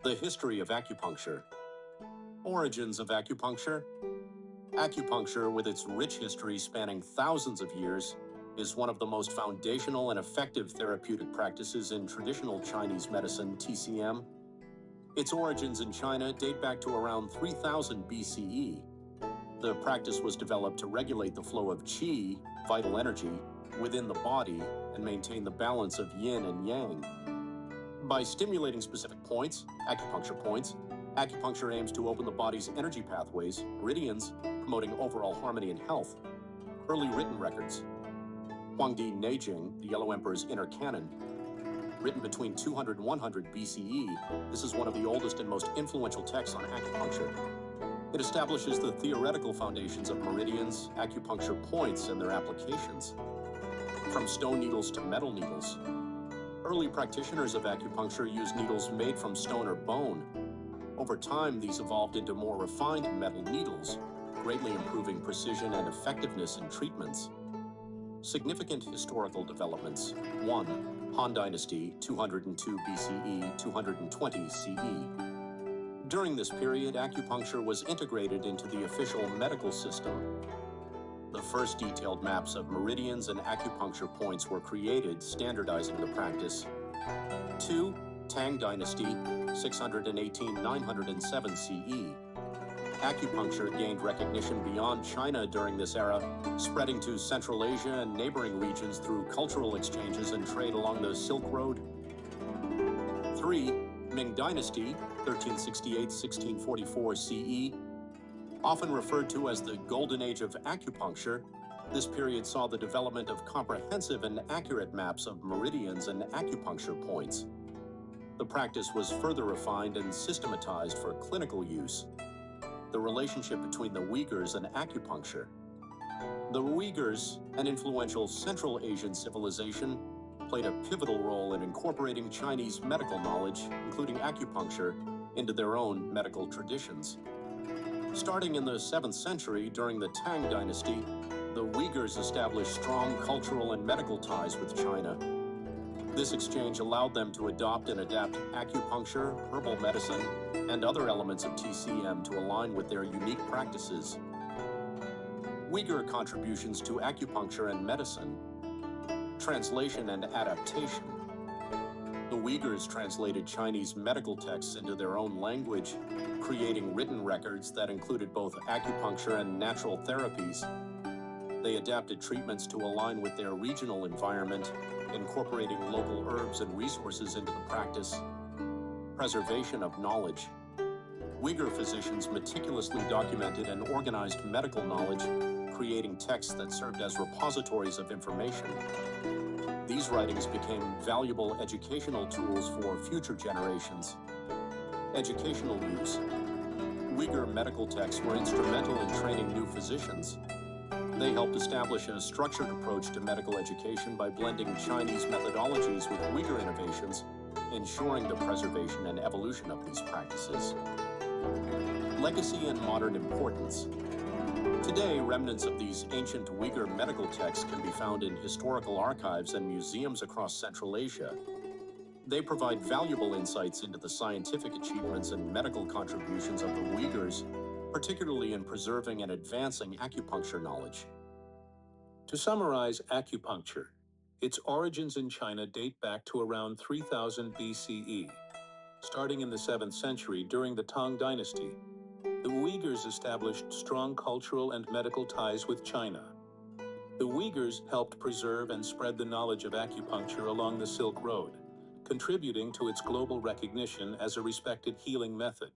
The history of acupuncture. Origins of acupuncture. Acupuncture, with its rich history spanning thousands of years, is one of the most foundational and effective therapeutic practices in traditional Chinese medicine, TCM. Its origins in China date back to around 3000 BCE. The practice was developed to regulate the flow of qi, vital energy, within the body and maintain the balance of yin and yang. By stimulating specific points, acupuncture aims to open the body's energy pathways, meridians, promoting overall harmony and health. Early written records. Huangdi Neijing, the Yellow Emperor's Inner Canon. Written between 200 and 100 BCE, this is one of the oldest and most influential texts on acupuncture. It establishes the theoretical foundations of meridians, acupuncture points, and their applications. From stone needles to metal needles. Early practitioners of acupuncture used needles made from stone or bone. Over time, these evolved into more refined metal needles, greatly improving precision and effectiveness in treatments. Significant historical developments. 1. Han Dynasty, 202 BCE, 220 CE. During this period, acupuncture was integrated into the official medical system. The first detailed maps of meridians and acupuncture points were created, standardizing the practice. 2. Tang Dynasty, 618-907 CE. Acupuncture gained recognition beyond China during this era, spreading to Central Asia and neighboring regions through cultural exchanges and trade along the Silk Road. 3. Ming Dynasty, 1368-1644 CE. Often referred to as the Golden Age of acupuncture, this period saw the development of comprehensive and accurate maps of meridians and acupuncture points. The practice was further refined and systematized for clinical use. The relationship between the Uyghurs and acupuncture. The Uyghurs, an influential Central Asian civilization, played a pivotal role in incorporating Chinese medical knowledge, including acupuncture, into their own medical traditions. Starting in the 7th century during the Tang Dynasty, the Uyghurs established strong cultural and medical ties with China. This exchange allowed them to adopt and adapt acupuncture, herbal medicine, and other elements of TCM to align with their unique practices. Uyghur contributions to acupuncture and medicine. Translation and adaptation. The Uyghurs translated Chinese medical texts into their own language, creating written records that included both acupuncture and natural therapies. They adapted treatments to align with their regional environment, incorporating local herbs and resources into the practice. Preservation of knowledge. Uyghur physicians meticulously documented and organized medical knowledge, creating texts that served as repositories of information. These writings became valuable educational tools for future generations. Educational use. Uyghur medical texts were instrumental in training new physicians. They helped establish a structured approach to medical education by blending Chinese methodologies with Uyghur innovations, ensuring the preservation and evolution of these practices. Legacy and modern importance. Today, remnants of these ancient Uyghur medical texts can be found in historical archives and museums across Central Asia. They provide valuable insights into the scientific achievements and medical contributions of the Uyghurs, particularly in preserving and advancing acupuncture knowledge. To summarize acupuncture, its origins in China date back to around 3000 BCE. Starting in the 7th century during the Tang Dynasty, the Uyghurs established strong cultural and medical ties with China. The Uyghurs helped preserve and spread the knowledge of acupuncture along the Silk Road, contributing to its global recognition as a respected healing method.